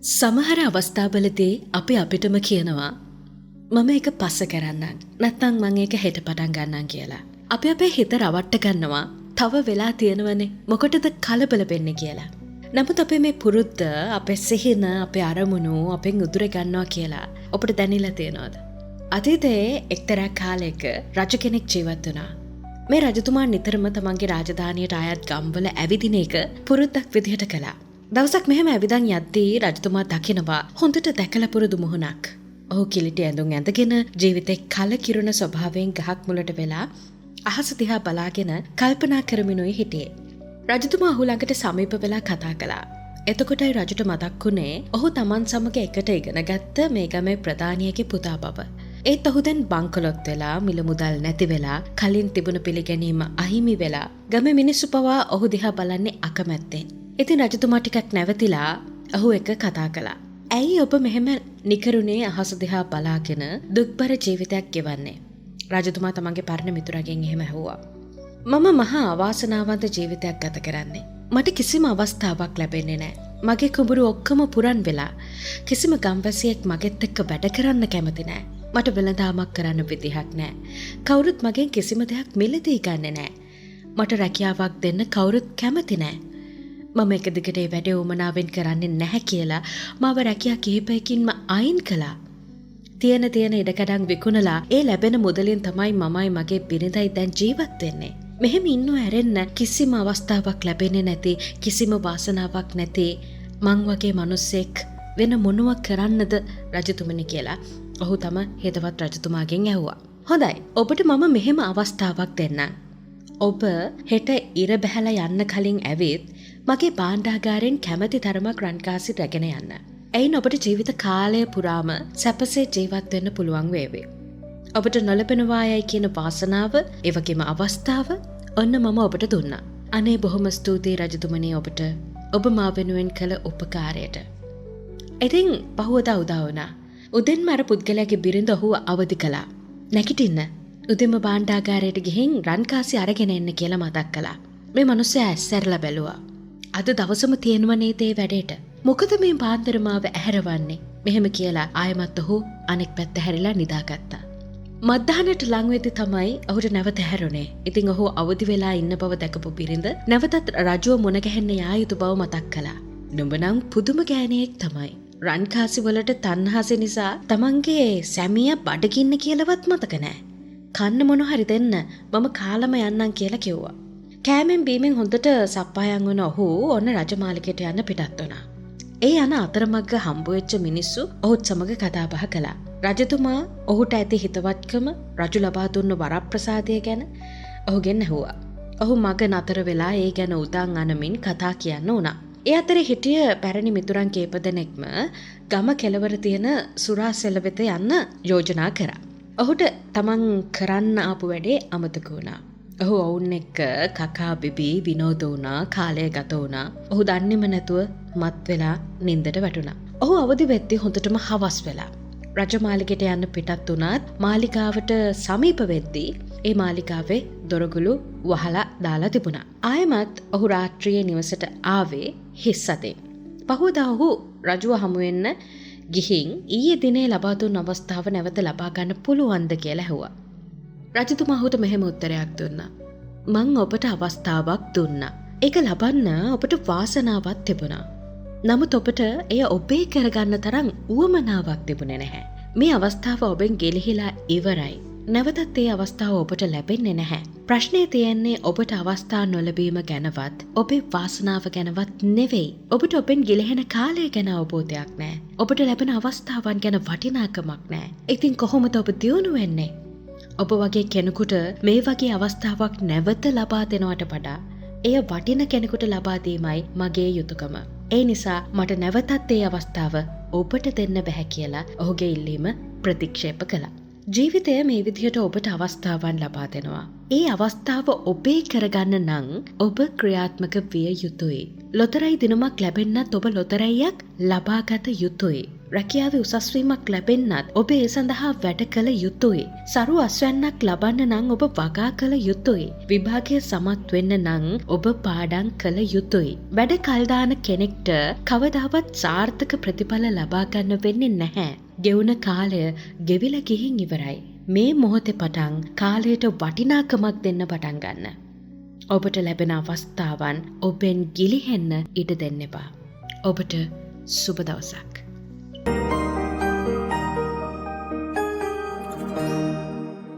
සමහර අවස්ථාවලදී අපි අපිටම කියනවා මම ඒක පස්ස කරන්නම් නැත්නම් මම ඒක හෙට පටන් ගන්නම් කියලා. අපි අපේ හිත රවට්ට ගන්නවා තව වෙලා තියෙනවනේ මොකටද කලබල වෙන්නේ කියලා. නමුත් අපේ මේ පුරුද්ද අපේ සිහින අපේ අරමුණු අපෙන් උදුර ගන්නවා කියලා ඔබට දැනෙලා තියෙනවද? අතීතයේ එක්තරා කාලයක රජ කෙනෙක් ජීවත් වුණා. මේ රජතුමා නිතරම තමන්ගේ රාජධානියට අයත් ගම්වල ඇවිදින එක පුරුද්දක් විදිහට කළා. දවසක් මෙහෙම ඇවිදන් යද්දී රජතුමා දකිනවා හොඳට දැකලා පුරුදු මුහුණක්. ඔහු කිලිටි ඇඳුම් ඇඳගෙන ජීවිතේ කලකිරුණ ස්වභාවයෙන් ගහක් මුලට වෙලා අහස දිහා බලාගෙන කල්පනා කරමිනුයි හිටියේ. රජතුමා ඔහු ළඟට සමීප වෙලා කතා කළා. එතකොටයි රජුට මතක් වුණේ ඔහු තමන් සමග එකට ඉගෙන ගත්ත මේ ගමේ ප්‍රධානියගේ පුතා බව. ඒත් ඔහු දැන් බංකොලොත් වෙලා මිල මුදල් නැති වෙලා කලින් තිබුණු පිළිගැනීම අහිමි වෙලා ගමේ මිනිස්සු පවා ඔහු දිහා බලන්නේ අකමැත්තෙන්. ඉතින් රජතුමා ටිකක් නැවතිලා ඔහු එක කතා කළා. ඇයි ඔබ මෙහෙම නිකරුණේ අහස දිහා බලාගෙන දුක්බර ජීවිතයක් ගෙවන්නේ? රජතුමා තමන්ගේ පරණ මිතුරගෙන් එහෙම ඇහුවා. මම මහා අවාසනාවන්ත ජීවිතයක් ගත කරන්නේ. මට කිසිම අවස්ථාවක් ලැබෙන්නේ නැහැ. මගේ කුඹුරු ඔක්කොම පුරන් වෙලා කිසිම ගම්වැසියෙක් මගෙත් එක්ක වැඩ කරන්න කැමති නැහැ. මට වෙළඳාමක් කරන්න විදිහක් නැහැ. කවුරුත් මගෙන් කිසිම දෙයක් මිලදී ගන්නෙ නැහැ. මට රැකියාවක් දෙන්න කවුරුත් කැමති නැහැ. මම එක දිගට ඒ වැඩේ උමනාවෙන් කරන්නේ නැහැ කියලා මාව රැකියා කිහිපයකින්ම අයින් කළා. තියෙන ඉඩකඩම් විකුණලා ඒ ලැබෙන මුදලින් තමයි මමයි මගේ බිරිඳයි දැන් ජීවත් වෙන්නේ. මෙහෙම ඉන්නව ඇරෙන්න කිසිම අවස්ථාවක් ලැබෙන්නේ නැති කිසිම වාසනාවක් නැති මං වගේ මිනිස්සෙක් වෙන මොනවා කරන්නද රජතුමනි කියලා ඔහු තම හෙදවත් රජතුමාගෙන් ඇහුවා. හොඳයි ඔබට මම මෙහෙම අවස්ථාවක් දෙන්නම්. ඔබ හෙට ඉර බැහැලා යන්න කලින් ඇවිත් මගේ භාණ්ඩාගාරයෙන් කැමති තරමක් රන්කාසි රැගෙන යන්න. එයින් ඔබට ජීවිත කාලය පුරාම සැපසේ ජීවත් වෙන්න පුළුවන් වේවි. ඔබට නොලැබෙනවා යයි කියන වාසනාව, ඒ වගේම අවස්ථාව ඔන්න මම ඔබට දුන්නා. අනේ බොහොම ස්තුතියි රජතුමනි ඔබට. ඔබ මා වෙනුවෙන් කළ උපකාරයට. ඉතින් පහුවදා උදා වුණා. උදෙන්ම අර පුද්ගලයාගේ බිරිඳ ඔහුව අවදි කළා. නැගිටින්න. උදෙන්ම භාණ්ඩාගාරයට ගිහින් රන්කාසි අරගෙන එන්න කියලා මතක් කළා. මේ මිනිස්සයා ඇස්සැරලා බැලුවා. අද දවසම තියෙනව නේද ඒ වැඩේට. මොකද මේ පාන්දර මාව ඇහැරවන්නේ? මෙහෙම කියලා ආයමත් ඔහු අනෙක් පැත්ත හැරිලා නිදාගත්තා. මධ්‍යහනට ලං වෙද්දී තමයි ඔහුට නැවත හැරුණේ. ඉතින් ඔහු අවදි වෙලා ඉන්න බව දැකපු බිරිඳ නැවතත් රජුව මුණ ගැහෙන්න යා යුතු බව මතක් කළා. නුඹ නම් පුදුම ගෑණියෙක් තමයි. රන්කාසි වලට තණ්හාසෙ නිසා තමන්ගේ සැමියා බඩගින්න කියලාවත් මතක නැහැ. කන්න මොන හරි දෙන්න මම කාලම යන්නම් කියලා කිව්වා. කෑමෙන් බීමෙන් හොඳට සප්පායම් වුණ ඔහු ඔන්න රජමාලිගයට යන්න පිටත් වුණා. ඒ යන අතරමඟ හම්බ වෙච්ච මිනිස්සු ඔහුත් සමග කතා බහ කළා. රජතුමා ඔහුට ඇති හිතවත්කම රජු ලබා දුන්න වරප්‍රසාදය ගැන ඔහුගෙන් ඇහුවා. ඔහු මග නතර වෙලා ඒ ගැන උදන් අනමින් කතා කියන්න උනා. ඒ අතරේ හිටිය පැරණි මිතුරන් කීප දෙනෙක්ම ගම කෙළවර තියෙන සුරාසෙල වෙත යන්න යෝජනා කරා. ඔහුට තමන් කරන්න ආපු වැඩේ අමතක වුණා. ඔහු ඔවුන් එක්ක කකා බිබී විනෝද වුණා, කාලය ගත වුණා. ඔහු දන්නේම නැතුව මත් වෙලා නින්දට වැටුණා. ඔහු අවදි වෙද්දී හොඳටම හවස් වෙලා. රජමාලිගයට යන්න පිටත් වුණත් මාලිගාවට සමීප වෙද්දී ඒ මාලිගාවේ දොරගුළු වහලා දාලා තිබුණා. ආයමත් ඔහු රාත්‍රියේ නිවසට ආවේ හිස් අතින්. පහුවදා ඔහු රජුව හමු වෙන්න ගිහින් ඊයේ දිනේ ලබා දුන්න අවස්ථාව නැවත ලබා ගන්න පුළුවන්ද කියලා ඇහුවා. රජතුමා ඔහුට මෙහෙම උත්තරයක් දුන්නා. මං ඔබට අවස්ථාවක් දුන්නා. ඒක ලබන්න ඔබට වාසනාවක් තිබුණා. නමුත් ඔබට එය ඔබේ කරගන්න තරම් උවමනාවක් තිබුණේ නැහැ. මේ අවස්ථාව ඔබෙන් ගෙලිහිලා ඉවරයි. නැවතත් ඒ අවස්ථාව ඔබට ලැබෙන්නේ නැහැ. ප්‍රශ්නේ තියෙන්නේ ඔබට අවස්ථා නොලැබීම ගැනවත් ඔබේ වාසනාව ගැනවත් නෙවෙයි. ඔබට ඔබෙන් ගිලිහෙන කාලය ගැන අවබෝධයක් නැහැ. ඔබට ලැබෙන අවස්ථාවන් ගැන වටිනාකමක් නැහැ. ඉතින් කොහොමද ඔබ දියුණු වෙන්නේ? ඔබ වගේ කෙනෙකුට මේ වගේ අවස්ථාවක් නැවත ලබා දෙනවට වඩා එය වටින කෙනෙකුට ලබා දීමයි මගේ යුතුයකම. ඒ නිසා මට නැවතත් ඒ අවස්ථාව ඔබට දෙන්න බැහැ කියලා ඔහුගේ ඉල්ලීම ප්‍රතික්ෂේප කළා. ජීවිතය මේ විදිහට ඔබට අවස්ථාවන් ලබා දෙනවා. ඒ අවස්ථාව ඔබේ කරගන්න නම් ඔබ ක්‍රියාත්මක විය යුතුයි. ලොතරැයි දිනුමක් ලැබෙන්නත් ඔබ ලොතරැයියක් ලබාගත යුතුයි. රැකියාවේ උසස්වීමක් ලැබෙන්නත් ඔබ ඒ සඳහා වැඩ කළ යුතුයි. සරු අස්වැන්නක් ලබන්න නම් ඔබ වගා කළ යුතුයි. විභාගය සමත් වෙන්න නම් ඔබ පාඩම් කළ යුතුයි. වැඩ කල්දාන කෙනෙක්ට කවදාවත් සාර්ථක ප්‍රතිඵල ලබා ගන්න වෙන්නේ නැහැ. ගෙවුන කාලය ගෙවිලා ගිහින් ඉවරයි. මේ මොහොතේ පටන් කාලයට වටිනාකමක් දෙන්න පටන් ගන්න. ඔබට ලැබෙන අවස්ථාවන් ඔබෙන් ගිලිහෙන්න ඉඩ දෙන්න එපා. ඔබට සුබ දවසක්.